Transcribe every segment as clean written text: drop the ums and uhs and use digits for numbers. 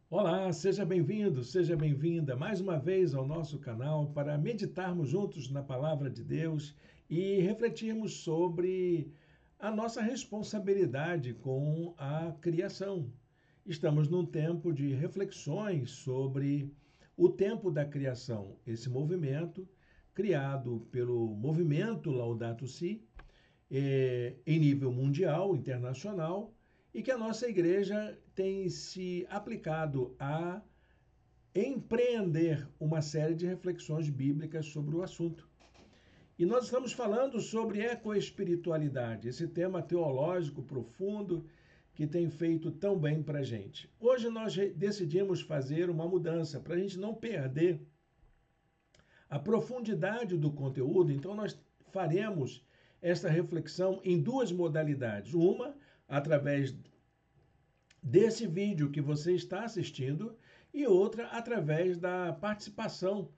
Olá, seja bem-vindo, seja bem-vinda mais uma vez ao nosso canal para meditarmos juntos na palavra de Deus e refletirmos sobre a nossa responsabilidade com a criação. Estamos num tempo de reflexões sobre o tempo da criação, esse movimento criado pelo movimento Laudato Si, em nível mundial, internacional, e que a nossa igreja tem se aplicado a empreender uma série de reflexões bíblicas sobre o assunto. E nós estamos falando sobre ecoespiritualidade, esse tema teológico profundo que tem feito tão bem para a gente. Hoje nós decidimos fazer uma mudança para a gente não perder a profundidade do conteúdo, então nós faremos esta reflexão em duas modalidades. Uma, através desse vídeo que você está assistindo, e outra, através da participação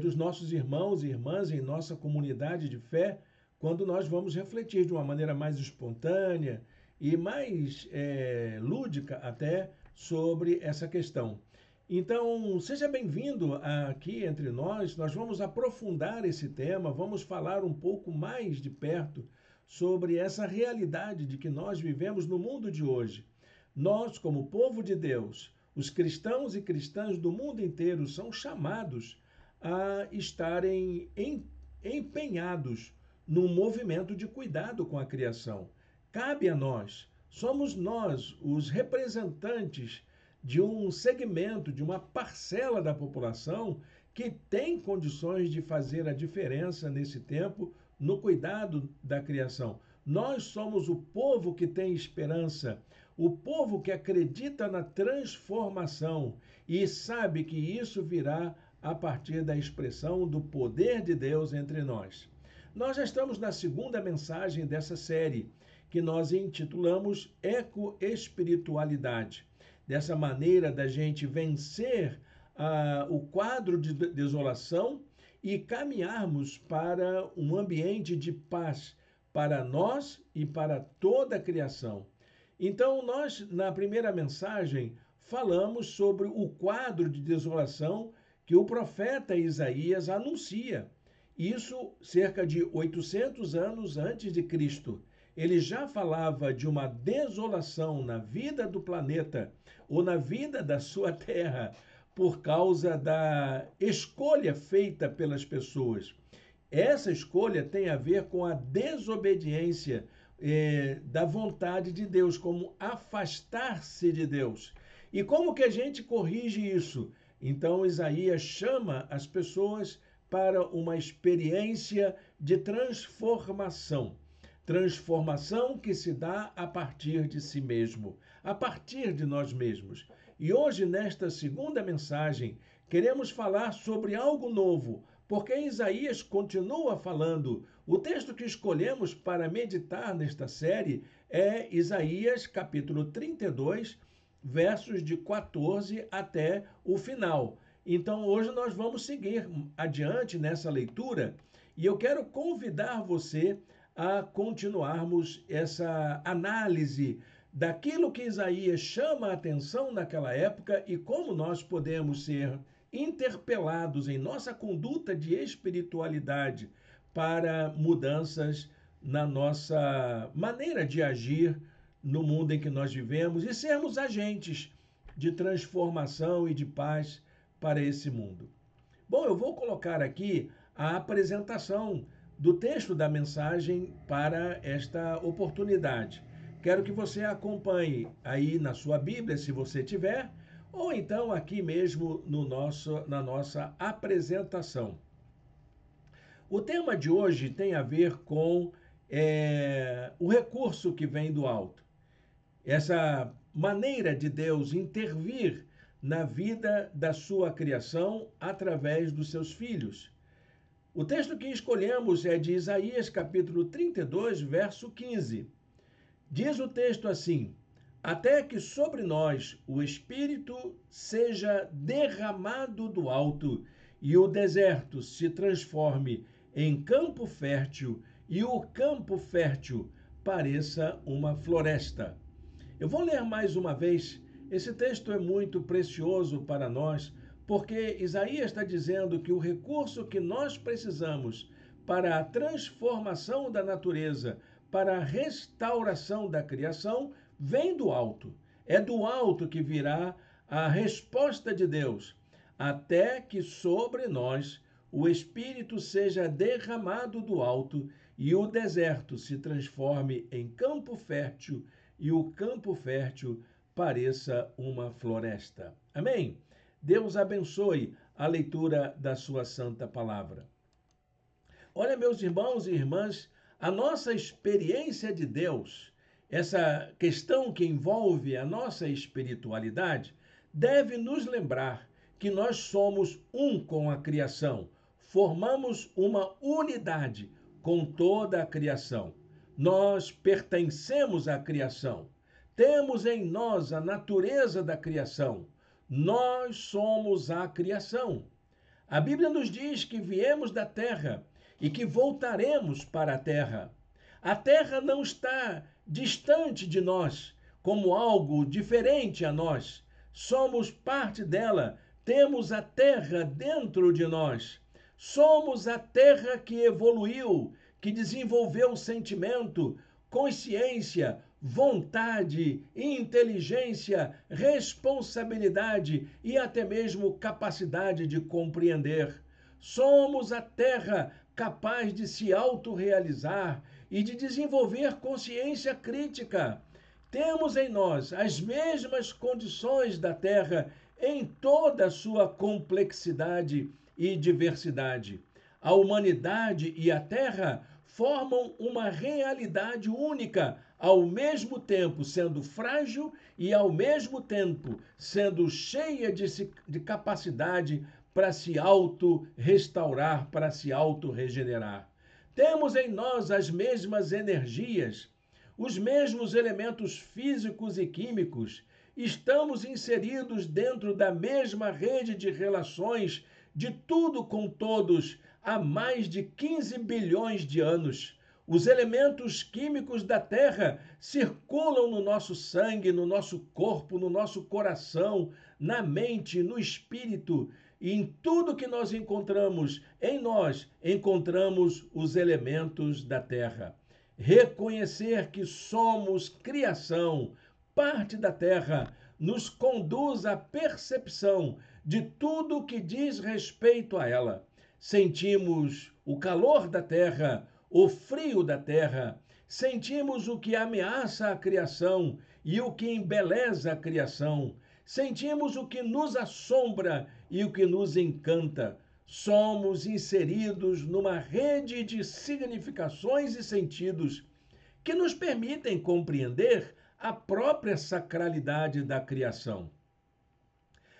dos nossos irmãos e irmãs em nossa comunidade de fé, quando nós vamos refletir de uma maneira mais espontânea e mais lúdica até sobre essa questão. Então, seja bem-vindo aqui entre nós. Nós vamos aprofundar esse tema, vamos falar um pouco mais de perto sobre essa realidade de que nós vivemos no mundo de hoje. Nós, como povo de Deus, os cristãos e cristãs do mundo inteiro são chamados a estarem empenhados num movimento de cuidado com a criação. Cabe a nós, somos nós os representantes de um segmento, de uma parcela da população que tem condições de fazer a diferença nesse tempo no cuidado da criação. Nós somos o povo que tem esperança, o povo que acredita na transformação e sabe que isso virá a partir da expressão do poder de Deus entre nós. Nós já estamos na segunda mensagem dessa série, que nós intitulamos Ecoespiritualidade. Dessa maneira da gente vencer o quadro de desolação e caminharmos para um ambiente de paz para nós e para toda a criação. Então, nós, na primeira mensagem, falamos sobre o quadro de desolação que o profeta Isaías anuncia. Isso cerca de 800 anos antes de Cristo. Ele já falava de uma desolação na vida do planeta ou na vida da sua terra por causa da escolha feita pelas pessoas. Essa escolha tem a ver com a desobediência da vontade de Deus, como afastar-se de Deus. E como que a gente corrige isso? Então, Isaías chama as pessoas para uma experiência de transformação. Transformação que se dá a partir de si mesmo, a partir de nós mesmos. E hoje, nesta segunda mensagem, queremos falar sobre algo novo, porque Isaías continua falando. O texto que escolhemos para meditar nesta série é Isaías, capítulo 32, versos de 14 até o final. Então, hoje nós vamos seguir adiante nessa leitura e eu quero convidar você a continuarmos essa análise daquilo que Isaías chama a atenção naquela época e como nós podemos ser interpelados em nossa conduta de espiritualidade para mudanças na nossa maneira de agir no mundo em que nós vivemos e sermos agentes de transformação e de paz para esse mundo. Bom, eu vou colocar aqui a apresentação do texto da mensagem para esta oportunidade. Quero que você acompanhe aí na sua Bíblia, se você tiver, ou então aqui mesmo na nossa apresentação. O tema de hoje tem a ver com o recurso que vem do alto. Essa maneira de Deus intervir na vida da sua criação através dos seus filhos. O texto que escolhemos é de Isaías, capítulo 32, verso 15. Diz o texto assim: até que sobre nós o Espírito seja derramado do alto e o deserto se transforme em campo fértil e o campo fértil pareça uma floresta. Eu vou ler mais uma vez Esse texto é muito precioso para nós, porque Isaías está dizendo que o recurso que nós precisamos para a transformação da natureza, para a restauração da criação, vem do alto. É do alto que virá a resposta de Deus, até que sobre nós o Espírito seja derramado do alto e o deserto se transforme em campo fértil e o campo fértil pareça uma floresta. Amém? Deus abençoe a leitura da sua santa palavra. Olha, meus irmãos e irmãs, a nossa experiência de Deus, essa questão que envolve a nossa espiritualidade, deve nos lembrar que nós somos um com a criação, formamos uma unidade com toda a criação. Nós pertencemos à criação, temos em nós a natureza da criação, nós somos a criação. A Bíblia nos diz que viemos da terra e que voltaremos para a terra. A terra não está distante de nós, como algo diferente a nós. Somos parte dela, temos a terra dentro de nós. Somos a terra que evoluiu, que desenvolveu sentimento, consciência, vontade, inteligência, responsabilidade e até mesmo capacidade de compreender. Somos a terra capaz de se autorrealizar e de desenvolver consciência crítica. Temos em nós as mesmas condições da terra em toda a sua complexidade e diversidade. A humanidade e a terra formam uma realidade única, ao mesmo tempo sendo frágil e ao mesmo tempo sendo cheia de capacidade para se auto-restaurar, para se auto-regenerar. Temos em nós as mesmas energias, os mesmos elementos físicos e químicos. Estamos inseridos dentro da mesma rede de relações de tudo com todos há mais de 15 bilhões de anos. Os elementos químicos da Terra circulam no nosso sangue, no nosso corpo, no nosso coração, na mente, no espírito. E em tudo que nós encontramos, em nós, encontramos os elementos da terra. Reconhecer que somos criação, parte da terra, nos conduz à percepção de tudo que diz respeito a ela. Sentimos o calor da terra, o frio da terra, sentimos o que ameaça a criação e o que embeleza a criação. Sentimos o que nos assombra e o que nos encanta. Somos inseridos numa rede de significações e sentidos que nos permitem compreender a própria sacralidade da criação.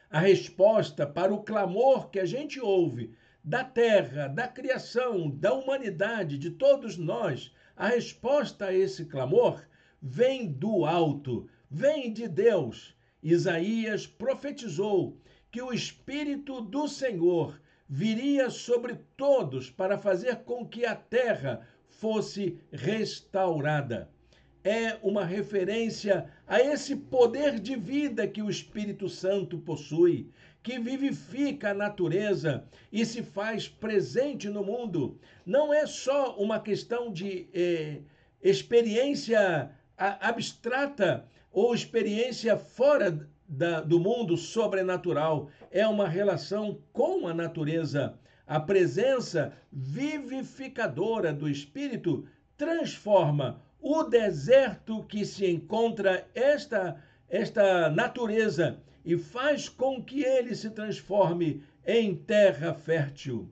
A resposta para o clamor que a gente ouve da terra, da criação, da humanidade, de todos nós, a resposta a esse clamor vem do alto, vem de Deus. Isaías profetizou que o Espírito do Senhor viria sobre todos para fazer com que a terra fosse restaurada. É uma referência a esse poder de vida que o Espírito Santo possui, que vivifica a natureza e se faz presente no mundo. Não é só uma questão de experiência abstrata ou experiência fora do mundo sobrenatural. É uma relação com a natureza. A presença vivificadora do Espírito transforma o deserto que se encontra esta natureza e faz com que ele se transforme em terra fértil.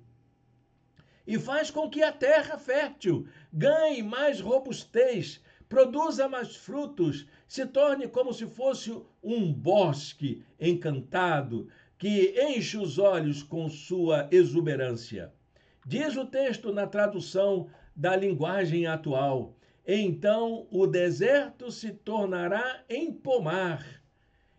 E faz com que a terra fértil ganhe mais robustez, produza mais frutos, se torne como se fosse um bosque encantado que enche os olhos com sua exuberância. Diz o texto na tradução da linguagem atual: então o deserto se tornará em pomar,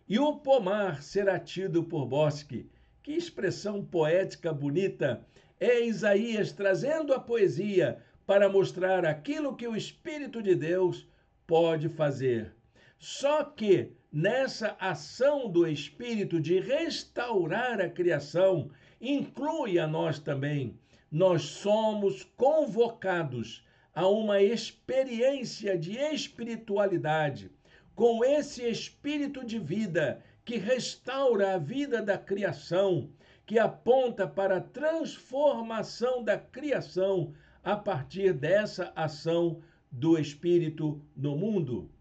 e o pomar será tido por bosque. Que expressão poética bonita! É Isaías trazendo a poesia para mostrar aquilo que o Espírito de Deus pode fazer. Só que nessa ação do Espírito de restaurar a criação, inclui a nós também. Nós somos convocados a uma experiência de espiritualidade, com esse espírito de vida que restaura a vida da criação, que aponta para a transformação da criação a partir dessa ação do Espírito no mundo.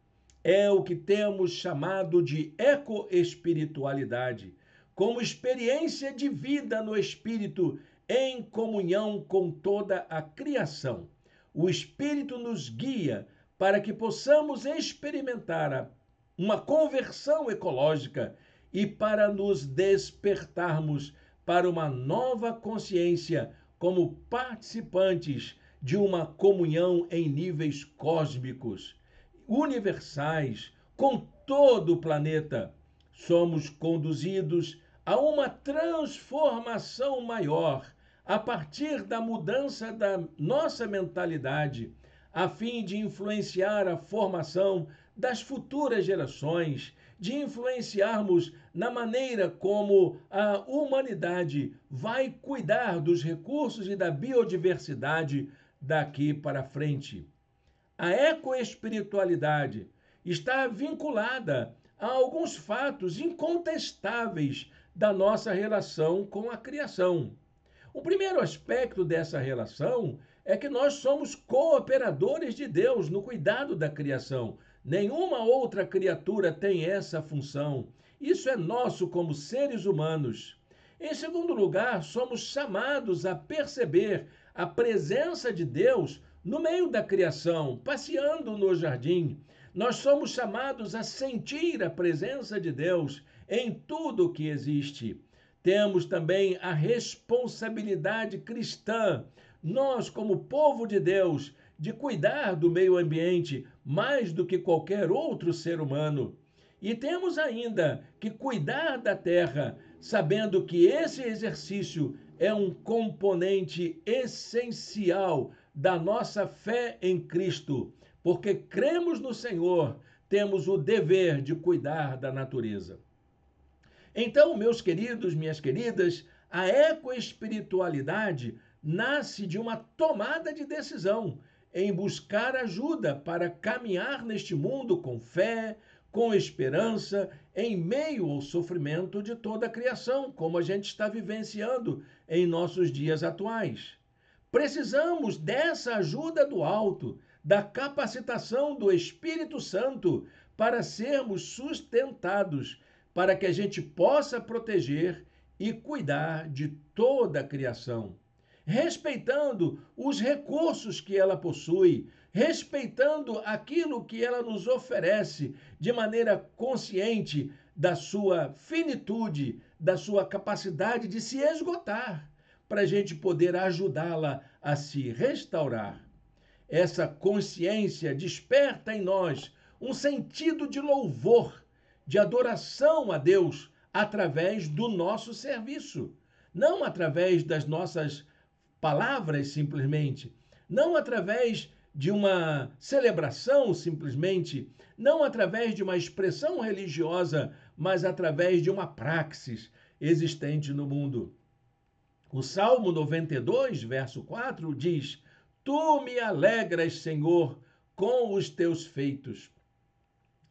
É o que temos chamado de ecoespiritualidade, como experiência de vida no Espírito em comunhão com toda a criação. O Espírito nos guia para que possamos experimentar uma conversão ecológica e para nos despertarmos para uma nova consciência como participantes de uma comunhão em níveis cósmicos, universais, com todo o planeta. Somos conduzidos a uma transformação maior a partir da mudança da nossa mentalidade, a fim de influenciar a formação das futuras gerações, de influenciarmos na maneira como a humanidade vai cuidar dos recursos e da biodiversidade daqui para frente. A ecoespiritualidade está vinculada a alguns fatos incontestáveis da nossa relação com a criação. O primeiro aspecto dessa relação é que nós somos cooperadores de Deus no cuidado da criação. Nenhuma outra criatura tem essa função. Isso é nosso como seres humanos. Em segundo lugar, somos chamados a perceber a presença de Deus no meio da criação, passeando no jardim. Nós somos chamados a sentir a presença de Deus em tudo o que existe. Temos também a responsabilidade cristã, nós, como povo de Deus, de cuidar do meio ambiente mais do que qualquer outro ser humano. E temos ainda que cuidar da terra, sabendo que esse exercício é um componente essencial da nossa fé em Cristo, porque cremos no Senhor, temos o dever de cuidar da natureza. Então, meus queridos, minhas queridas, a ecoespiritualidade nasce de uma tomada de decisão em buscar ajuda para caminhar neste mundo com fé, com esperança, em meio ao sofrimento de toda a criação, como a gente está vivenciando em nossos dias atuais. Precisamos dessa ajuda do alto, da capacitação do Espírito Santo para sermos sustentados, para que a gente possa proteger e cuidar de toda a criação, respeitando os recursos que ela possui, respeitando aquilo que ela nos oferece de maneira consciente da sua finitude, da sua capacidade de se esgotar, para a gente poder ajudá-la a se restaurar. Essa consciência desperta em nós um sentido de louvor, de adoração a Deus através do nosso serviço, não através das nossas palavras simplesmente, não através de uma celebração simplesmente, não através de uma expressão religiosa, mas através de uma praxis existente no mundo. O Salmo 92, verso 4 diz: Tu me alegras, Senhor, com os teus feitos.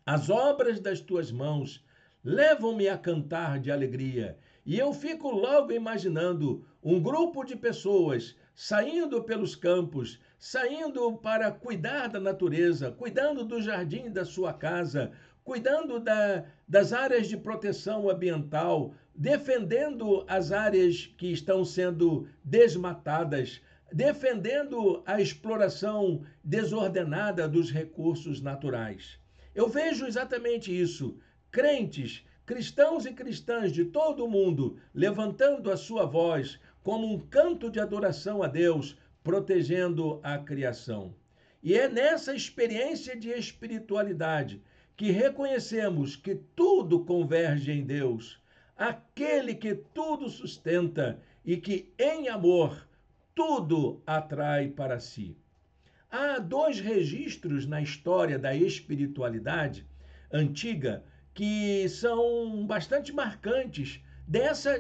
As obras das tuas mãos levam-me a cantar de alegria. E eu fico logo imaginando um grupo de pessoas saindo pelos campos, saindo para cuidar da natureza, cuidando do jardim da sua casa, cuidando das áreas de proteção ambiental, defendendo as áreas que estão sendo desmatadas, defendendo a exploração desordenada dos recursos naturais. Eu vejo exatamente isso. Crentes, cristãos e cristãs de todo o mundo levantando a sua voz como um canto de adoração a Deus, protegendo a criação. E é nessa experiência de espiritualidade que reconhecemos que tudo converge em Deus, aquele que tudo sustenta e que, em amor, tudo atrai para si. Há dois registros na história da espiritualidade antiga que são bastante marcantes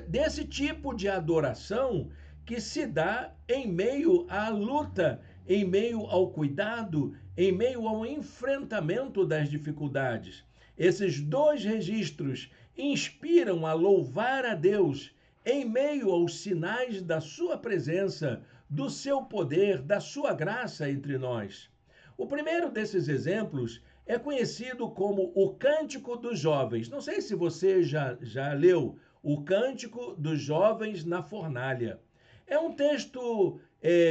desse tipo de adoração que se dá em meio à luta, em meio ao cuidado, em meio ao enfrentamento das dificuldades. Esses dois registros inspiram a louvar a Deus em meio aos sinais da sua presença, do seu poder, da sua graça entre nós. O primeiro desses exemplos é conhecido como o Cântico dos Jovens. Não sei se você já leu o Cântico dos Jovens na Fornalha. É um texto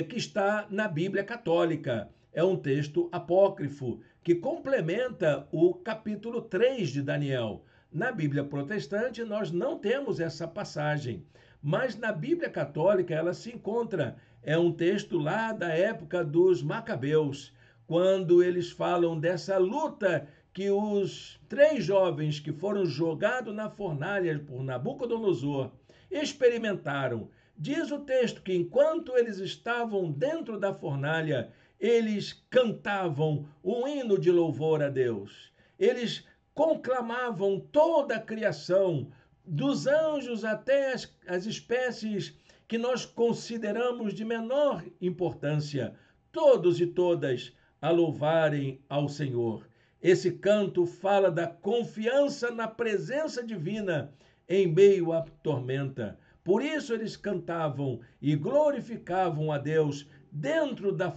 que está na Bíblia Católica. É um texto apócrifo que complementa o capítulo 3 de Daniel. Na Bíblia Protestante, nós não temos essa passagem, mas na Bíblia Católica ela se encontra. É um texto lá da época dos Macabeus, quando eles falam dessa luta que os 3 jovens que foram jogados na fornalha por Nabucodonosor experimentaram. Diz o texto que enquanto eles estavam dentro da fornalha, eles cantavam um hino de louvor a Deus. Eles conclamavam toda a criação, dos anjos até as espécies que nós consideramos de menor importância, todos e todas a louvarem ao Senhor. Esse canto fala da confiança na presença divina em meio à tormenta. Por isso eles cantavam e glorificavam a Deus dentro da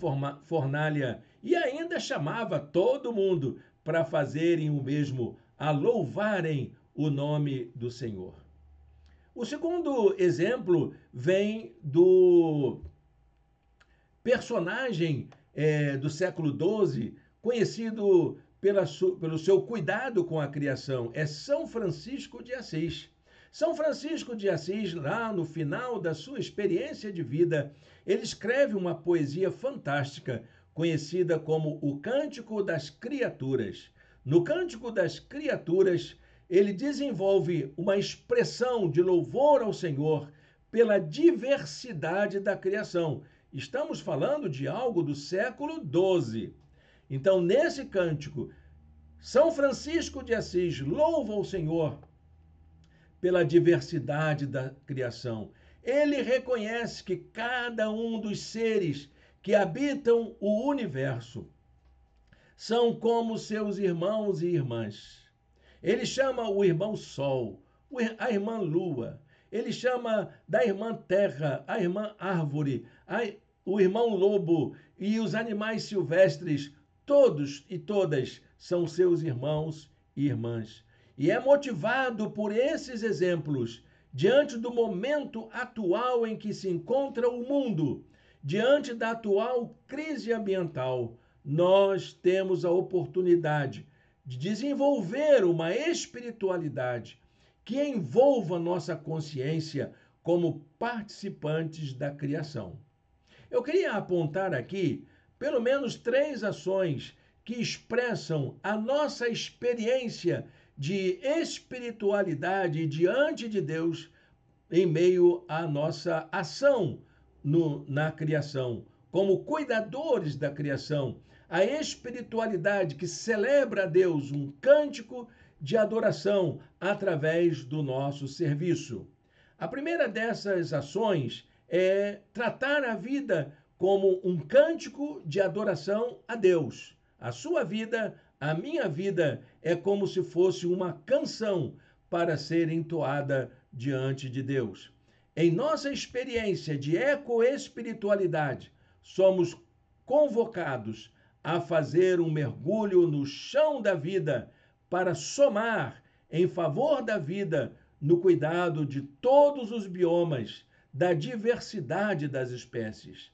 fornalha e ainda chamava todo mundo para fazerem o mesmo, a louvarem o nome do Senhor. O segundo exemplo vem do personagem do século XII, conhecido pelo seu cuidado com a criação, é São Francisco de Assis. São Francisco de Assis, lá no final da sua experiência de vida, ele escreve uma poesia fantástica, conhecida como o Cântico das Criaturas. No Cântico das Criaturas, ele desenvolve uma expressão de louvor ao Senhor pela diversidade da criação. Estamos falando de algo do século XII. Então, nesse cântico, São Francisco de Assis louva o Senhor pela diversidade da criação. Ele reconhece que cada um dos seres que habitam o universo são como seus irmãos e irmãs. Ele chama o irmão Sol, a irmã Lua. Ele chama da irmã Terra, a irmã Árvore, o irmão Lobo e os animais silvestres. Todos e todas são seus irmãos e irmãs. E é motivado por esses exemplos, diante do momento atual em que se encontra o mundo, diante da atual crise ambiental, nós temos a oportunidade de desenvolver uma espiritualidade que envolva nossa consciência como participantes da criação. Eu queria apontar aqui pelo menos 3 ações que expressam a nossa experiência de espiritualidade diante de Deus em meio à nossa ação na criação, como cuidadores da criação. A espiritualidade que celebra a Deus, um cântico de adoração através do nosso serviço. A primeira dessas ações é tratar a vida como um cântico de adoração a Deus. A sua vida, a minha vida, é como se fosse uma canção para ser entoada diante de Deus. Em nossa experiência de ecoespiritualidade, somos convocados a fazer um mergulho no chão da vida para somar em favor da vida no cuidado de todos os biomas, da diversidade das espécies.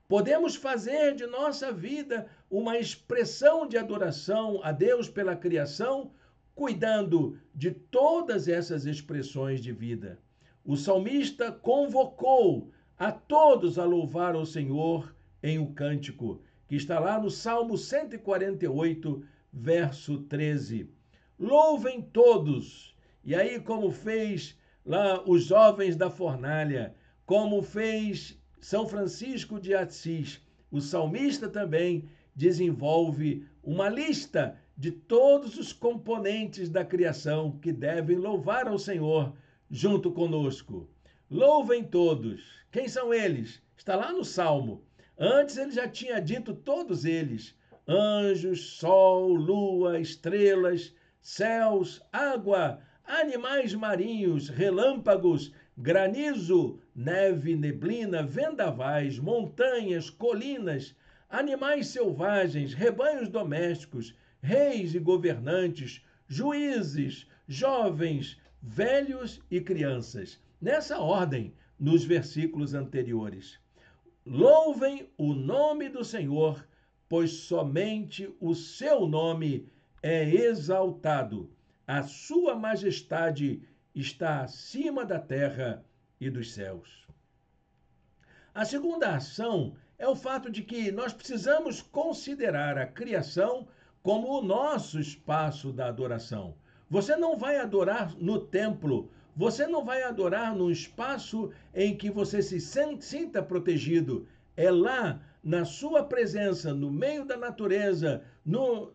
Podemos fazer de nossa vida uma expressão de adoração a Deus pela criação, cuidando de todas essas expressões de vida. O salmista convocou a todos a louvar o Senhor em um cântico, que está lá no Salmo 148, verso 13. Louvem todos. E aí, como fez lá os jovens da fornalha, como fez São Francisco de Assis, o salmista também desenvolve uma lista de todos os componentes da criação que devem louvar ao Senhor junto conosco. Louvem todos. Quem são eles? Está lá no Salmo. Antes ele já tinha dito todos eles: anjos, sol, lua, estrelas, céus, água, animais marinhos, relâmpagos, granizo, neve, neblina, vendavais, montanhas, colinas, animais selvagens, rebanhos domésticos, reis e governantes, juízes, jovens, velhos e crianças. Nessa ordem, nos versículos anteriores. Louvem o nome do Senhor, pois somente o seu nome é exaltado. A sua majestade está acima da terra e dos céus. A segunda ação é o fato de que nós precisamos considerar a criação como o nosso espaço da adoração. Você não vai adorar no templo, você não vai adorar num espaço em que você se sinta protegido. É lá, na sua presença, no meio da natureza,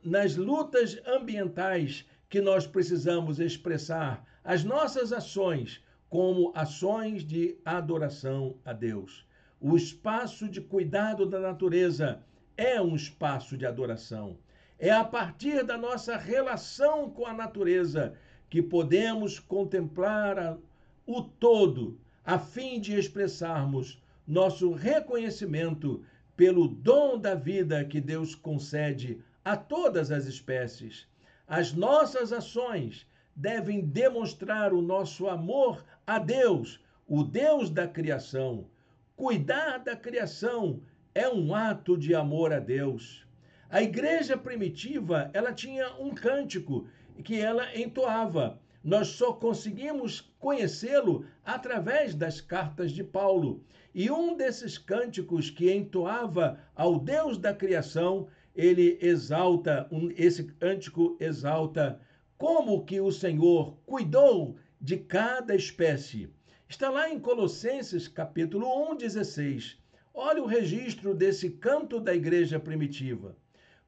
nas lutas ambientais, que nós precisamos expressar as nossas ações como ações de adoração a Deus. O espaço de cuidado da natureza é um espaço de adoração. É a partir da nossa relação com a natureza que podemos contemplar o todo, a fim de expressarmos nosso reconhecimento pelo dom da vida que Deus concede a todas as espécies. As nossas ações devem demonstrar o nosso amor a Deus, o Deus da criação. Cuidar da criação é um ato de amor a Deus. A igreja primitiva, ela tinha um cântico que ela entoava. Nós só conseguimos conhecê-lo através das cartas de Paulo. E um desses cânticos que entoava ao Deus da criação, ele exalta, esse cântico exalta como que o Senhor cuidou de cada espécie. Está lá em Colossenses, capítulo 1:16. Olha o registro desse canto da igreja primitiva.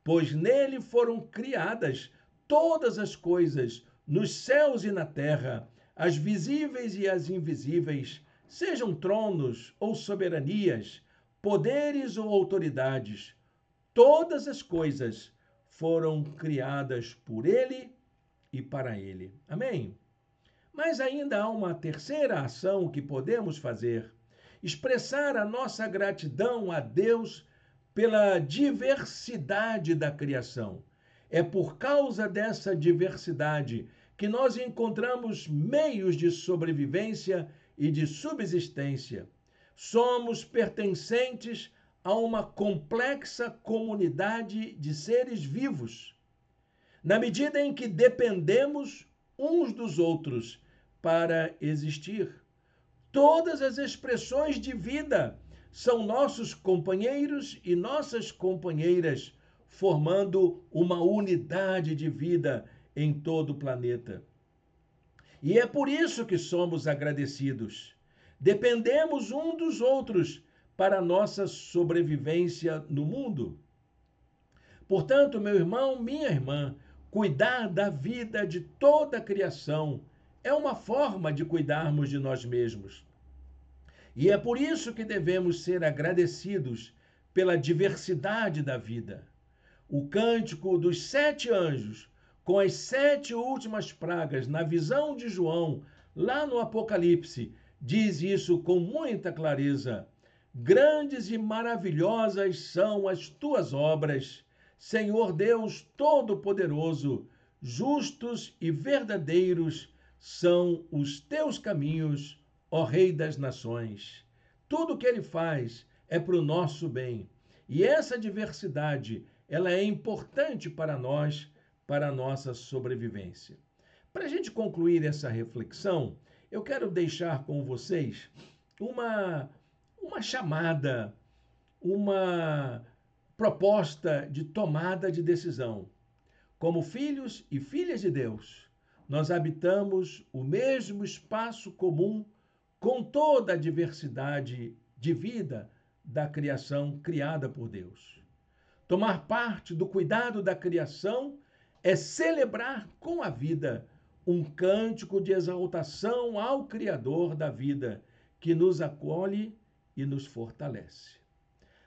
Pois nele foram criadas todas as coisas, nos céus e na terra, as visíveis e as invisíveis, sejam tronos ou soberanias, poderes ou autoridades. Todas as coisas foram criadas por ele e para ele. Amém? Mas ainda há uma terceira ação que podemos fazer: expressar a nossa gratidão a Deus pela diversidade da criação. É por causa dessa diversidade que nós encontramos meios de sobrevivência e de subsistência. Somos pertencentes a uma complexa comunidade de seres vivos. Na medida em que dependemos uns dos outros para existir, todas as expressões de vida são nossos companheiros e nossas companheiras, formando uma unidade de vida em todo o planeta. E é por isso que somos agradecidos. Dependemos um dos outros para a nossa sobrevivência no mundo. Portanto, meu irmão, minha irmã, cuidar da vida de toda a criação é uma forma de cuidarmos de nós mesmos. E é por isso que devemos ser agradecidos pela diversidade da vida. O cântico dos 7 anjos, com as 7 últimas pragas, na visão de João, lá no Apocalipse, diz isso com muita clareza. Grandes e maravilhosas são as tuas obras, Senhor Deus Todo-Poderoso, justos e verdadeiros são os teus caminhos, ó Rei das Nações. Tudo que ele faz é para o nosso bem. E essa diversidade, ela é importante para nós, para a nossa sobrevivência. Para a gente concluir essa reflexão, eu quero deixar com vocês uma chamada, uma proposta de tomada de decisão. Como filhos e filhas de Deus, nós habitamos o mesmo espaço comum com toda a diversidade de vida da criação criada por Deus. Tomar parte do cuidado da criação é celebrar com a vida um cântico de exaltação ao Criador da vida, que nos acolhe e nos fortalece.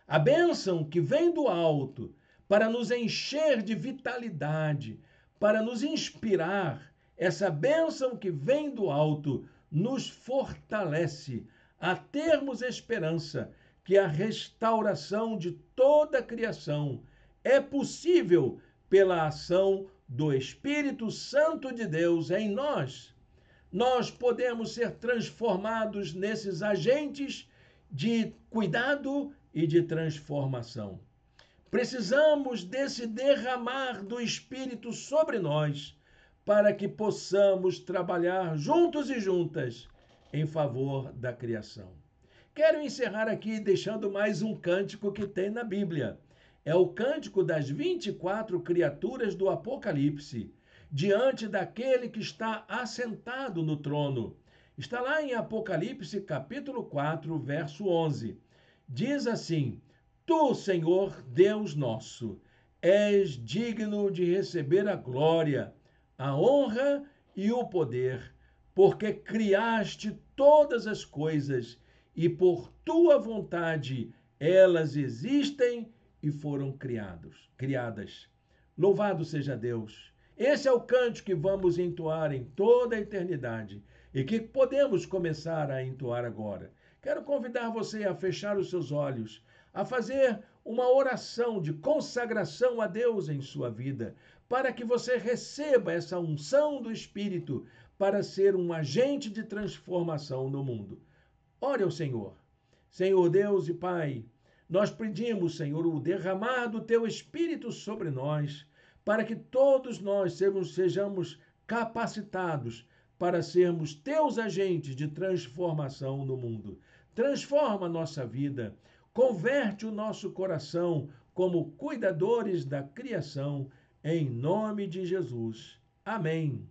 A bênção que vem do alto para nos encher de vitalidade, para nos inspirar, essa bênção que vem do alto nos fortalece a termos esperança que a restauração de toda a criação é possível pela ação do Espírito Santo de Deus em nós. Nós podemos ser transformados nesses agentes de cuidado e de transformação. Precisamos desse derramar do Espírito sobre nós para que possamos trabalhar juntos e juntas em favor da criação. Quero encerrar aqui deixando mais um cântico que tem na Bíblia. É o cântico das 24 criaturas do Apocalipse, diante daquele que está assentado no trono. Está lá em Apocalipse, capítulo 4, verso 11. Diz assim: Tu, Senhor, Deus nosso, és digno de receber a glória, a honra e o poder, porque criaste todas as coisas e por tua vontade elas existem e foram criadas. Louvado seja Deus! Esse é o cântico que vamos entoar em toda a eternidade e que podemos começar a entoar agora. Quero convidar você a fechar os seus olhos, a fazer uma oração de consagração a Deus em sua vida, para que você receba essa unção do Espírito para ser um agente de transformação no mundo. Ore ao Senhor. Senhor Deus e Pai, nós pedimos, Senhor, o derramar do Teu Espírito sobre nós, para que todos nós sejamos capacitados para sermos Teus agentes de transformação no mundo. Transforma a nossa vida, converte o nosso coração como cuidadores da criação, em nome de Jesus. Amém.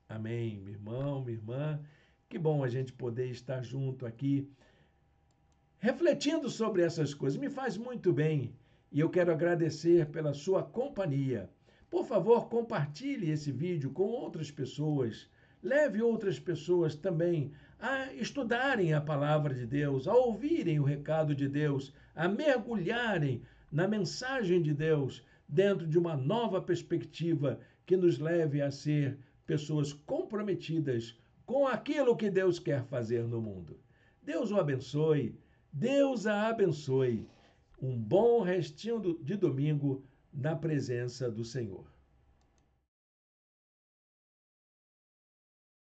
Amém, meu irmão, minha irmã. Que bom a gente poder estar junto aqui, refletindo sobre essas coisas. Me faz muito bem e eu quero agradecer pela sua companhia. Por favor, compartilhe esse vídeo com outras pessoas. Leve outras pessoas também a estudarem a palavra de Deus, a ouvirem o recado de Deus, a mergulharem na mensagem de Deus dentro de uma nova perspectiva que nos leve a ser pessoas comprometidas com aquilo que Deus quer fazer no mundo. Deus o abençoe, Deus a abençoe. Um bom restinho de domingo na presença do Senhor.